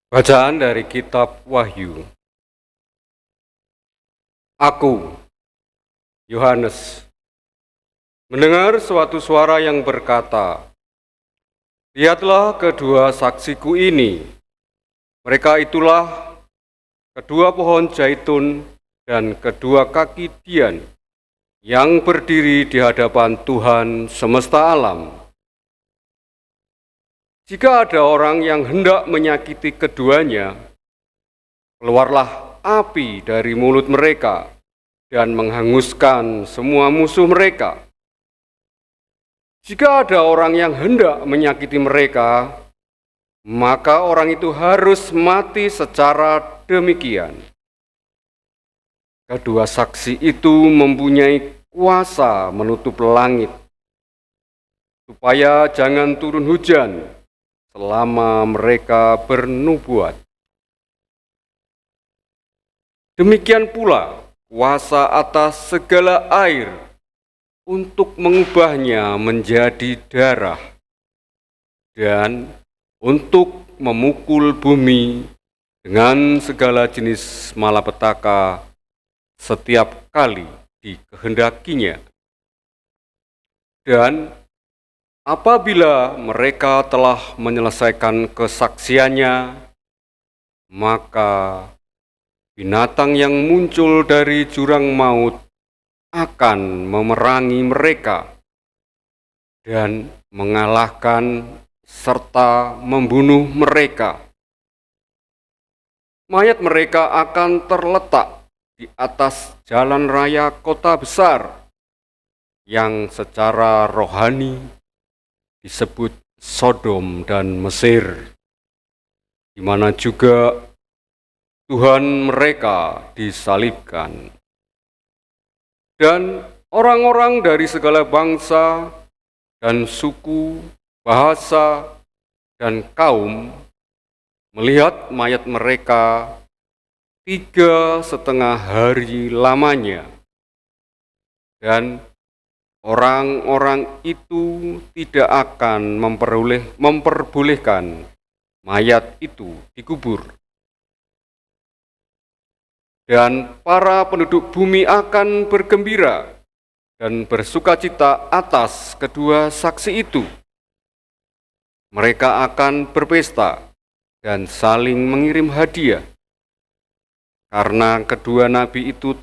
Bacaan dari Kitab Wahyu. Aku, Yohanes, mendengar suatu suara yang berkata, "Lihatlah kedua saksiku ini. Mereka itulah kedua pohon zaitun dan kedua kaki dian yang berdiri di hadapan Tuhan semesta alam. Jika ada orang yang hendak menyakiti keduanya, keluarlah api dari mulut mereka dan menghanguskan semua musuh mereka. Jika ada orang yang hendak menyakiti mereka, maka orang itu harus mati secara demikian." Kedua saksi itu mempunyai kuasa menutup langit, supaya jangan turun hujan selama mereka bernubuat. Demikian pula kuasa atas segala air untuk mengubahnya menjadi darah dan untuk memukul bumi dengan segala jenis malapetaka setiap kali dikehendakinya. Dan apabila mereka telah menyelesaikan kesaksiannya, maka binatang yang muncul dari jurang maut akan memerangi mereka dan mengalahkan serta membunuh mereka. Mayat mereka akan terletak di atas jalan raya kota besar yang secara rohani disebut Sodom dan Mesir, di mana juga Tuhan mereka disalibkan. Dan orang-orang dari segala bangsa dan suku, bahasa, dan kaum melihat mayat mereka 3,5 hari lamanya. Dan orang-orang itu tidak akan memperbolehkan mayat itu dikubur. Dan para penduduk bumi akan bergembira dan bersukacita atas kedua saksi itu. Mereka akan berpesta dan saling mengirim hadiah, karena kedua nabi itu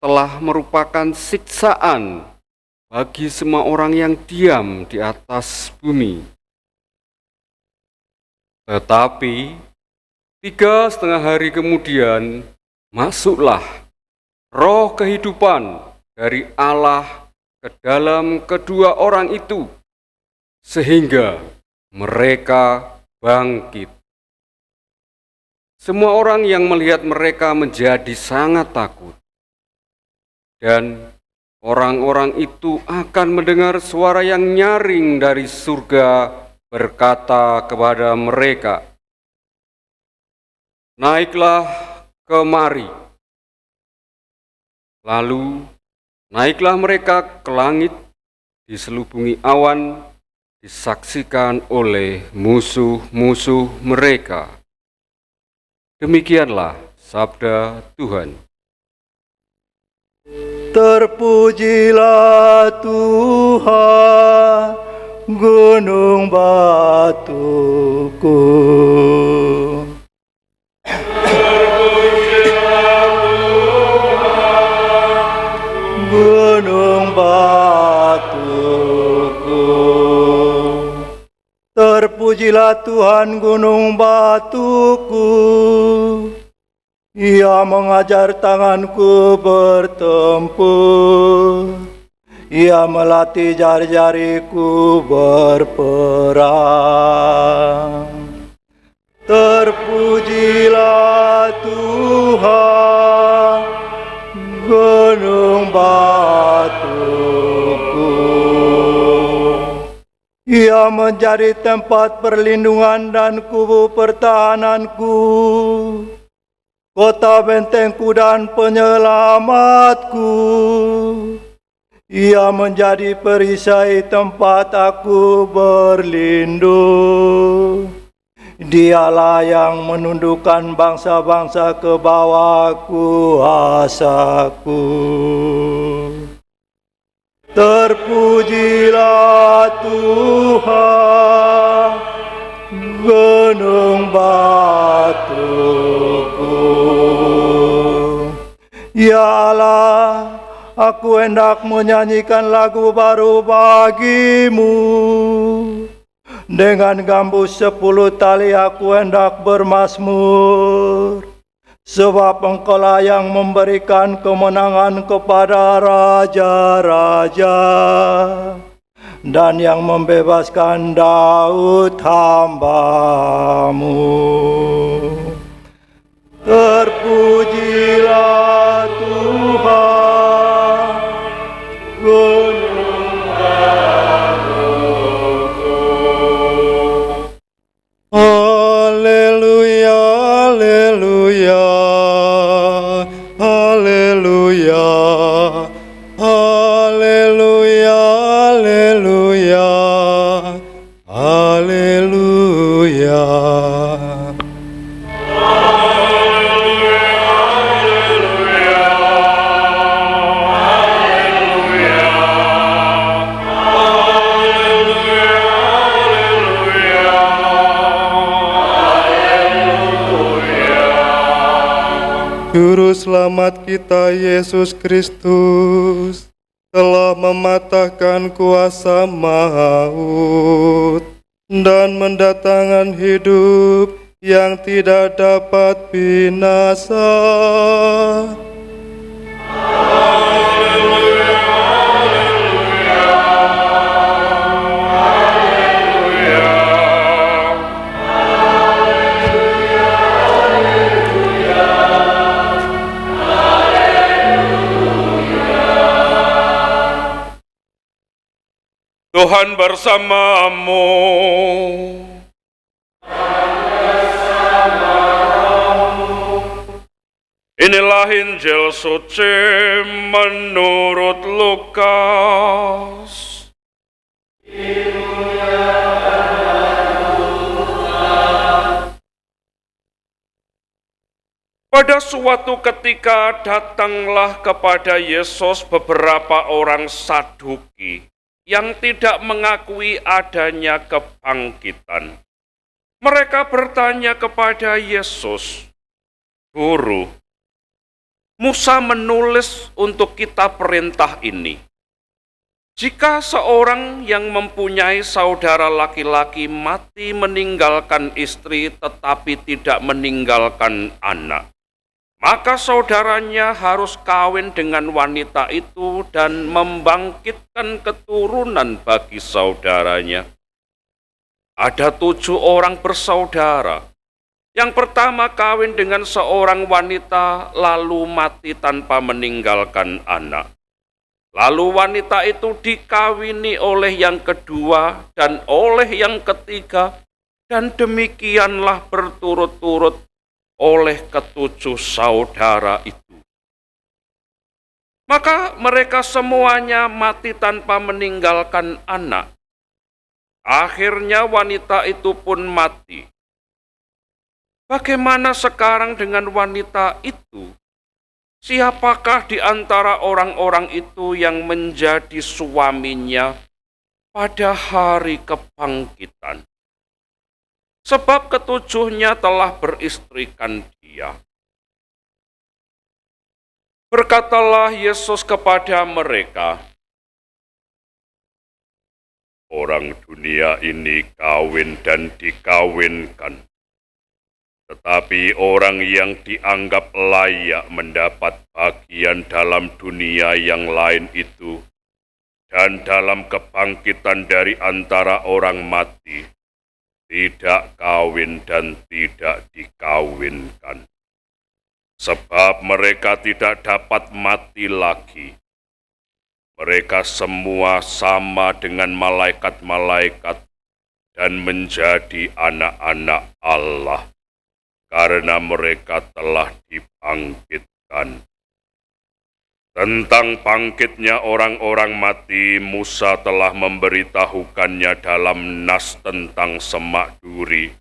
telah merupakan siksaan bagi semua orang yang diam di atas bumi. Tetapi 3,5 hari kemudian masuklah roh kehidupan dari Allah ke dalam kedua orang itu, sehingga mereka bangkit. Semua orang yang melihat mereka menjadi sangat takut, dan orang-orang itu akan mendengar suara yang nyaring dari surga berkata kepada mereka, "Naiklah kemari." Lalu naiklah mereka ke langit, diselubungi awan, disaksikan oleh musuh-musuh mereka. Demikianlah sabda Tuhan. Terpujilah Tuhan, gunung batuku. Gunung batuku. Terpujilah Tuhan, gunung batuku. Ia mengajar tanganku bertempur. Ia melatih jari-jariku berperang. Terpujilah Tuhan, gunung batuku. Ia menjadi tempat perlindungan dan kubu pertahananku, kota bentengku dan penyelamatku. Ia menjadi perisai tempat aku berlindung. Dialah yang menundukkan bangsa-bangsa ke bawah kuasaku. Terpujilah Tuhan, gunung batuku. Ya Allah, aku hendak menyanyikan lagu baru bagimu. Dengan gambus 10 tali aku hendak bermazmur. Sebab Engkaulah yang memberikan kemenangan kepada raja-raja dan yang membebaskan Daud hamba-Mu. Terpujilah Tuhan, gunung batuku. Haleluya, haleluya, haleluya, haleluya, haleluya, haleluya. Juru selamat kita Yesus Kristus telah mematahkan kuasa maut dan mendatangkan hidup yang tidak dapat binasa. Tuhan bersamamu. Inilah Injil suci menurut Lukas. Pada suatu ketika datanglah kepada Yesus beberapa orang Saduki yang tidak mengakui adanya kebangkitan. Mereka bertanya kepada Yesus, "Guru, Musa menulis untuk kita perintah ini. Jika seorang yang mempunyai saudara laki-laki mati meninggalkan istri tetapi tidak meninggalkan anak, maka saudaranya harus kawin dengan wanita itu dan membangkitkan keturunan bagi saudaranya. Ada 7 orang bersaudara. Yang pertama kawin dengan seorang wanita lalu mati tanpa meninggalkan anak. Lalu wanita itu dikawini oleh yang kedua dan oleh yang ketiga, dan demikianlah berturut-turut oleh ke-7 saudara itu. Maka mereka semuanya mati tanpa meninggalkan anak. Akhirnya wanita itu pun mati. Bagaimana sekarang dengan wanita itu? Siapakah di antara orang-orang itu yang menjadi suaminya pada hari kebangkitan? Sebab ke-7-nya telah beristrikan dia." Berkatalah Yesus kepada mereka, "Orang dunia ini kawin dan dikawinkan, tetapi orang yang dianggap layak mendapat bagian dalam dunia yang lain itu dan dalam kebangkitan dari antara orang mati, tidak kawin dan tidak dikawinkan. Sebab mereka tidak dapat mati lagi. Mereka semua sama dengan malaikat-malaikat dan menjadi anak-anak Allah, karena mereka telah dibangkitkan. Tentang bangkitnya orang-orang mati, Musa telah memberitahukannya dalam nas tentang semak duri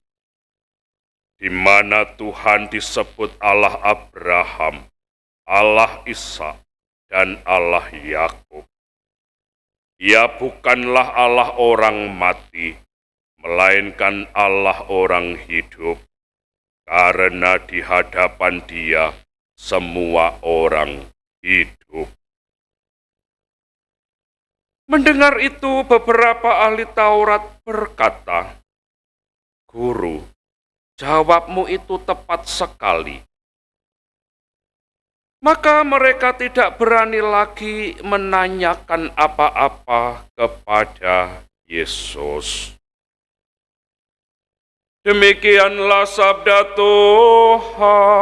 di mana Tuhan disebut Allah Abraham, Allah Ishak, dan Allah Yakub. Ia bukanlah Allah orang mati, melainkan Allah orang hidup, karena di hadapan Dia semua orang hidup. Mendengar itu, beberapa ahli Taurat berkata, "Guru, jawabmu itu tepat sekali." Maka mereka tidak berani lagi menanyakan apa-apa kepada Yesus. Demikianlah sabda Tuhan.